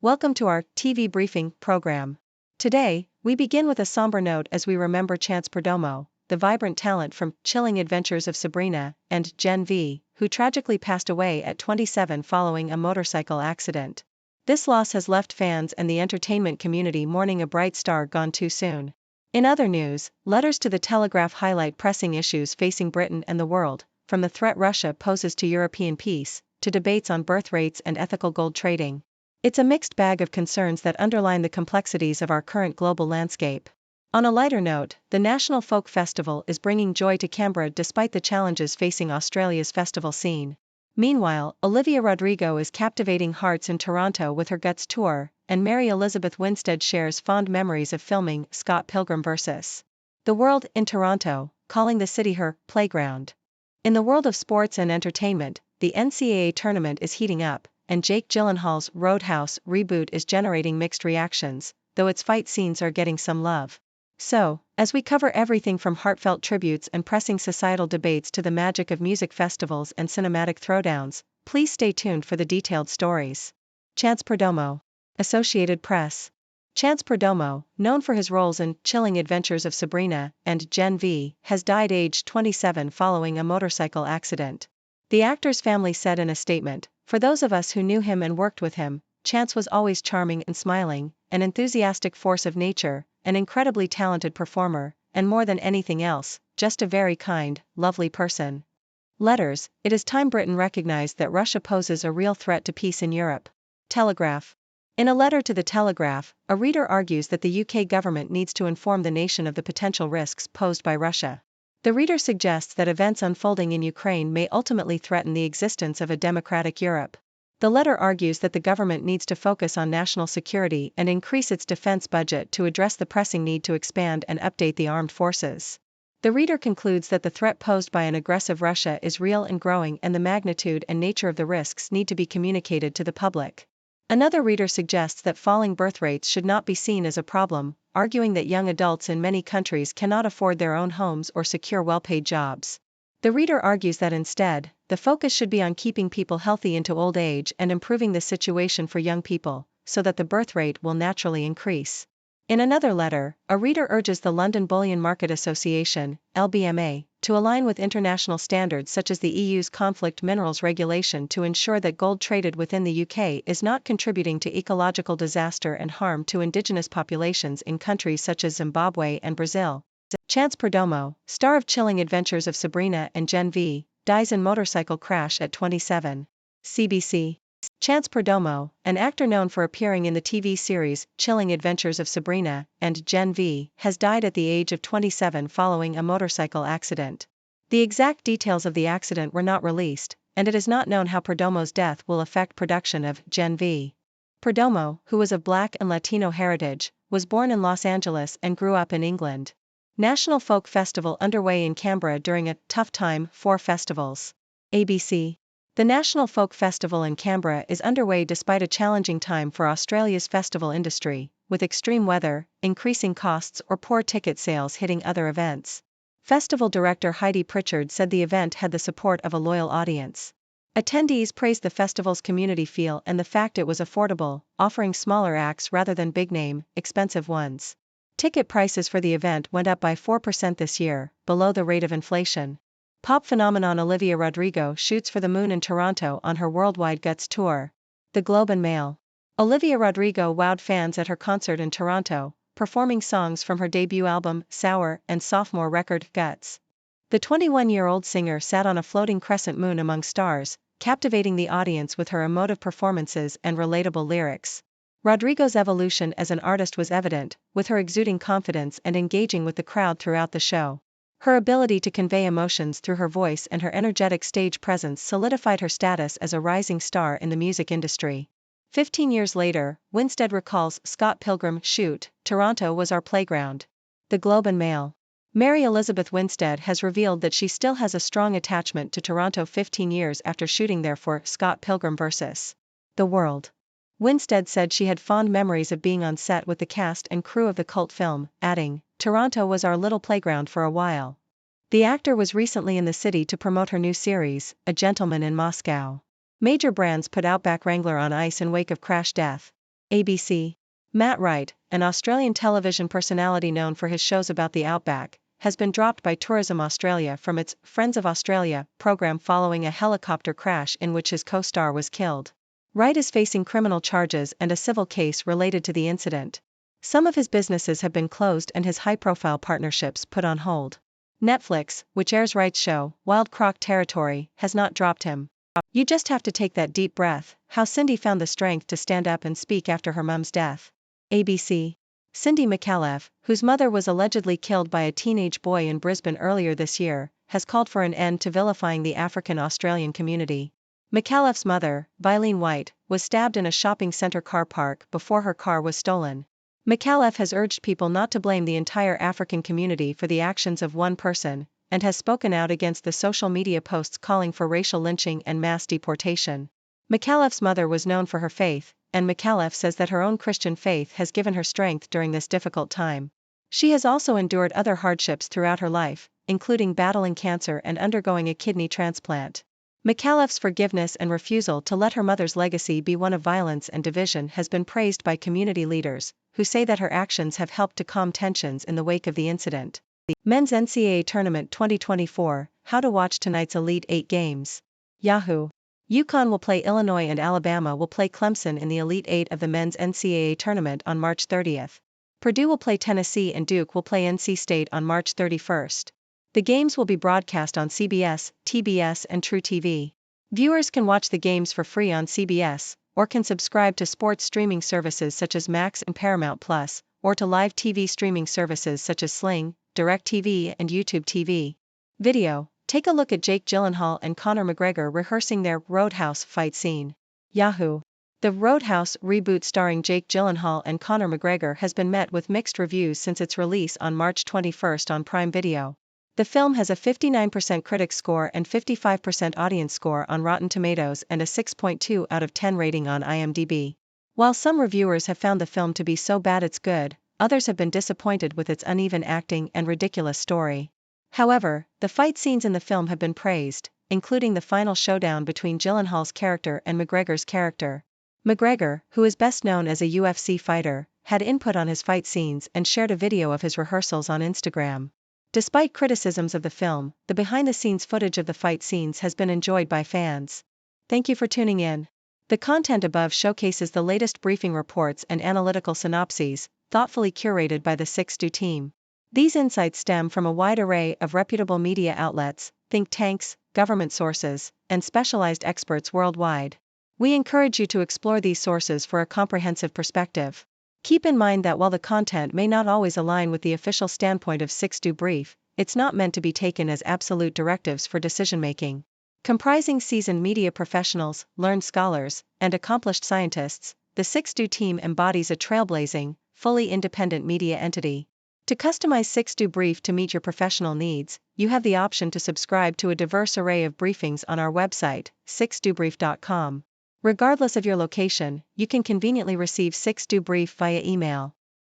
Welcome to our TV briefing program. Today, we begin with a somber note as we remember Chance Perdomo, the vibrant talent from Chilling Adventures of Sabrina and Gen V, who tragically passed away at 27 following a motorcycle accident. This loss has left fans and the entertainment community mourning a bright star gone too soon. In other news, letters to the Telegraph highlight pressing issues facing Britain and the world, from the threat Russia poses to European peace, to debates on birth rates and ethical gold trading. It's a mixed bag of concerns that underline the complexities of our current global landscape. On a lighter note, the National Folk Festival is bringing joy to Canberra despite the challenges facing Australia's festival scene. Meanwhile, Olivia Rodrigo is captivating hearts in Toronto with her Guts tour, and Mary Elizabeth Winstead shares fond memories of filming Scott Pilgrim vs. the World in Toronto, calling the city her playground. In the world of sports and entertainment, the NCAA tournament is heating up, and Jake Gyllenhaal's Roadhouse reboot is generating mixed reactions, though its fight scenes are getting some love. So, as we cover everything from heartfelt tributes and pressing societal debates to the magic of music festivals and cinematic throwdowns, please stay tuned for the detailed stories. Chance Perdomo. Associated Press. Chance Perdomo, known for his roles in Chilling Adventures of Sabrina and Gen V, has died aged 27 following a motorcycle accident. The actor's family said in a statement, "For those of us who knew him and worked with him, Chance was always charming and smiling, an enthusiastic force of nature, an incredibly talented performer, and more than anything else, just a very kind, lovely person." Letters. It is time Britain recognized that Russia poses a real threat to peace in Europe. Telegraph. In a letter to the Telegraph, a reader argues that the UK government needs to inform the nation of the potential risks posed by Russia. The reader suggests that events unfolding in Ukraine may ultimately threaten the existence of a democratic Europe. The letter argues that the government needs to focus on national security and increase its defense budget to address the pressing need to expand and update the armed forces. The reader concludes that the threat posed by an aggressive Russia is real and growing, and the magnitude and nature of the risks need to be communicated to the public. Another reader suggests that falling birth rates should not be seen as a problem, arguing that young adults in many countries cannot afford their own homes or secure well-paid jobs. The reader argues that instead, the focus should be on keeping people healthy into old age and improving the situation for young people, so that the birth rate will naturally increase. In another letter, a reader urges the London Bullion Market Association, LBMA, to align with international standards such as the EU's conflict minerals regulation to ensure that gold traded within the UK is not contributing to ecological disaster and harm to indigenous populations in countries such as Zimbabwe and Brazil. Chance Perdomo, star of Chilling Adventures of Sabrina and Gen V, dies in motorcycle crash at 27. CBC. Chance Perdomo, an actor known for appearing in the TV series Chilling Adventures of Sabrina and Gen V, has died at the age of 27 following a motorcycle accident. The exact details of the accident were not released, and it is not known how Perdomo's death will affect production of Gen V. Perdomo, who was of Black and Latino heritage, was born in Los Angeles and grew up in England. National Folk Festival underway in Canberra during a tough time for festivals. ABC. The National Folk Festival in Canberra is underway despite a challenging time for Australia's festival industry, with extreme weather, increasing costs or poor ticket sales hitting other events. Festival director Heidi Pritchard said the event had the support of a loyal audience. Attendees praised the festival's community feel and the fact it was affordable, offering smaller acts rather than big-name, expensive ones. Ticket prices for the event went up by 4% this year, below the rate of inflation. Pop phenomenon Olivia Rodrigo shoots for the moon in Toronto on her worldwide Guts tour. The Globe and Mail. Olivia Rodrigo wowed fans at her concert in Toronto, performing songs from her debut album, Sour, and sophomore record, Guts. The 21-year-old singer sat on a floating crescent moon among stars, captivating the audience with her emotive performances and relatable lyrics. Rodrigo's evolution as an artist was evident, with her exuding confidence and engaging with the crowd throughout the show. Her ability to convey emotions through her voice and her energetic stage presence solidified her status as a rising star in the music industry. 15 years later, Winstead recalls Scott Pilgrim, shoot, Toronto was our playground. The Globe and Mail. Mary Elizabeth Winstead has revealed that she still has a strong attachment to Toronto 15 years after shooting there for Scott Pilgrim vs. the World. Winstead said she had fond memories of being on set with the cast and crew of the cult film, adding, "Toronto was our little playground for a while." The actor was recently in the city to promote her new series, A Gentleman in Moscow. Major brands put Outback Wrangler on ice in wake of crash death. ABC. Matt Wright, an Australian television personality known for his shows about the outback, has been dropped by Tourism Australia from its Friends of Australia program following a helicopter crash in which his co-star was killed. Wright is facing criminal charges and a civil case related to the incident. Some of his businesses have been closed and his high-profile partnerships put on hold. Netflix, which airs Wright's show, Wild Croc Territory, has not dropped him. You just have to take that deep breath. How Cindy found the strength to stand up and speak after her mum's death. ABC. Cindy McAuliffe, whose mother was allegedly killed by a teenage boy in Brisbane earlier this year, has called for an end to vilifying the African Australian community. McAuliffe's mother, Vilene White, was stabbed in a shopping centre car park before her car was stolen. McAuliffe has urged people not to blame the entire African community for the actions of one person, and has spoken out against the social media posts calling for racial lynching and mass deportation. McAuliffe's mother was known for her faith, and McAuliffe says that her own Christian faith has given her strength during this difficult time. She has also endured other hardships throughout her life, including battling cancer and undergoing a kidney transplant. McAuliffe's forgiveness and refusal to let her mother's legacy be one of violence and division has been praised by community leaders, who say that her actions have helped to calm tensions in the wake of the incident. Men's NCAA Tournament 2024, How to watch tonight's Elite 8 games. Yahoo! UConn will play Illinois and Alabama will play Clemson in the Elite 8 of the men's NCAA tournament on March 30th. Purdue will play Tennessee and Duke will play NC State on March 31st. The games will be broadcast on CBS, TBS and True TV. Viewers can watch the games for free on CBS, or can subscribe to sports streaming services such as Max and Paramount Plus, or to live TV streaming services such as Sling, DirecTV and YouTube TV. Video. Take a look at Jake Gyllenhaal and Conor McGregor rehearsing their Roadhouse fight scene. Yahoo! The Roadhouse reboot starring Jake Gyllenhaal and Conor McGregor has been met with mixed reviews since its release on March 21 on Prime Video. The film has a 59% critic score and 55% audience score on Rotten Tomatoes and a 6.2 out of 10 rating on IMDb. While some reviewers have found the film to be so bad it's good, others have been disappointed with its uneven acting and ridiculous story. However, the fight scenes in the film have been praised, including the final showdown between Gyllenhaal's character and McGregor's character. McGregor, who is best known as a UFC fighter, had input on his fight scenes and shared a video of his rehearsals on Instagram. Despite criticisms of the film, the behind-the-scenes footage of the fight scenes has been enjoyed by fans. Thank you for tuning in. The content above showcases the latest briefing reports and analytical synopses, thoughtfully curated by the 6Do team. These insights stem from a wide array of reputable media outlets, think tanks, government sources, and specialized experts worldwide. We encourage you to explore these sources for a comprehensive perspective. Keep in mind that while the content may not always align with the official standpoint of 6Do Brief, it's not meant to be taken as absolute directives for decision-making. Comprising seasoned media professionals, learned scholars, and accomplished scientists, the 6Do team embodies a trailblazing, fully independent media entity. To customize 6Do Brief to meet your professional needs, you have the option to subscribe to a diverse array of briefings on our website, 6dobrief.com. Regardless of your location, you can conveniently receive 6Do Brief via email.